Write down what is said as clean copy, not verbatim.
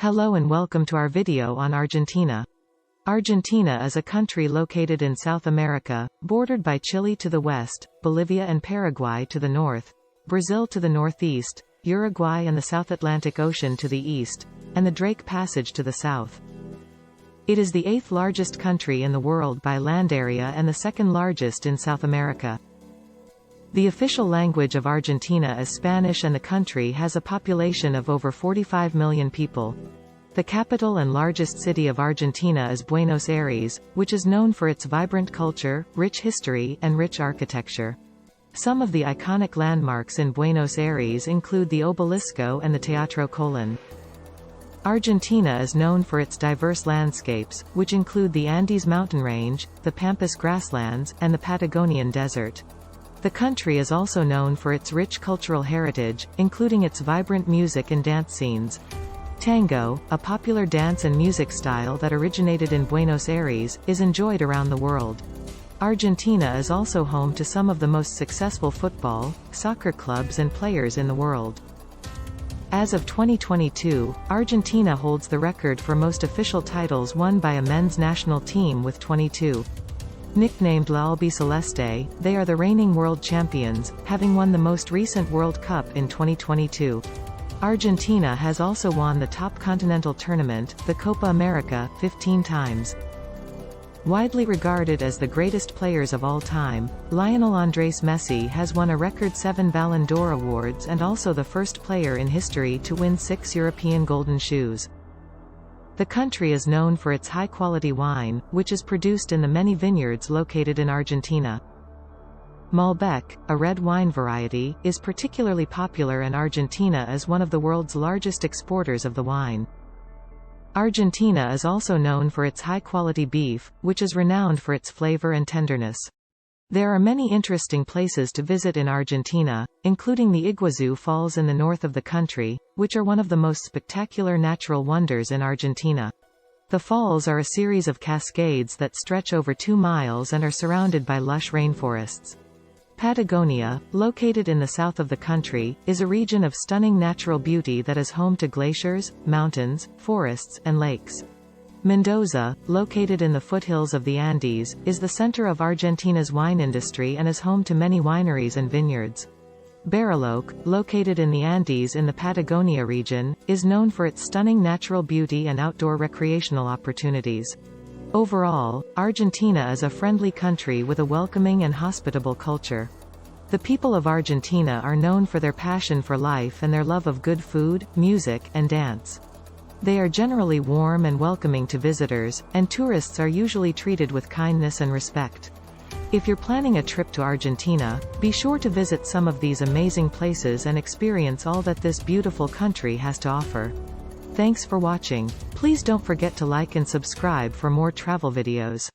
Hello and welcome to our video on Argentina. Argentina is a country located in South America, bordered by Chile to the west, Bolivia and Paraguay to the north, Brazil to the northeast, Uruguay and the South Atlantic Ocean to the east, and the Drake Passage to the south. It is the 8th largest country in the world by land area and the 2nd largest in South America. The official language of Argentina is Spanish and the country has a population of over 45 million people. The capital and largest city of Argentina is Buenos Aires, which is known for its vibrant culture, rich history, and rich architecture. Some of the iconic landmarks in Buenos Aires include the Obelisco and the Teatro Colón. Argentina is known for its diverse landscapes, which include the Andes mountain range, the Pampas grasslands, and the Patagonian Desert. The country is also known for its rich cultural heritage, including its vibrant music and dance scenes. Tango, a popular dance and music style that originated in Buenos Aires, is enjoyed around the world. Argentina is also home to some of the most successful football, soccer clubs and players in the world. As of 2022, Argentina holds the record for most official titles won by a men's national team with 22. Nicknamed La Albiceleste, they are the reigning world champions, having won the most recent World Cup in 2022. Argentina has also won the top continental tournament, the Copa America, 15 times. Widely regarded as the greatest players of all time, Lionel Andrés Messi has won a record 7 Ballon d'Or awards and also the first player in history to win 6 European Golden Shoes. The country is known for its high-quality wine, which is produced in the many vineyards located in Argentina. Malbec, a red wine variety, is particularly popular and Argentina is one of the world's largest exporters of the wine. Argentina is also known for its high-quality beef, which is renowned for its flavor and tenderness. There are many interesting places to visit in Argentina, including the Iguazu Falls in the north of the country, which are one of the most spectacular natural wonders in Argentina. The falls are a series of cascades that stretch over 2 miles and are surrounded by lush rainforests. Patagonia, located in the south of the country, is a region of stunning natural beauty that is home to glaciers, mountains, forests, and lakes. Mendoza, located in the foothills of the Andes, is the center of Argentina's wine industry and is home to many wineries and vineyards. Bariloche, located in the Andes in the Patagonia region, is known for its stunning natural beauty and outdoor recreational opportunities. Overall, Argentina is a friendly country with a welcoming and hospitable culture. The people of Argentina are known for their passion for life and their love of good food, music, and dance. They are generally warm and welcoming to visitors, and tourists are usually treated with kindness and respect. If you're planning a trip to Argentina, be sure to visit some of these amazing places and experience all that this beautiful country has to offer. Thanks for watching. Please don't forget to like and subscribe for more travel videos.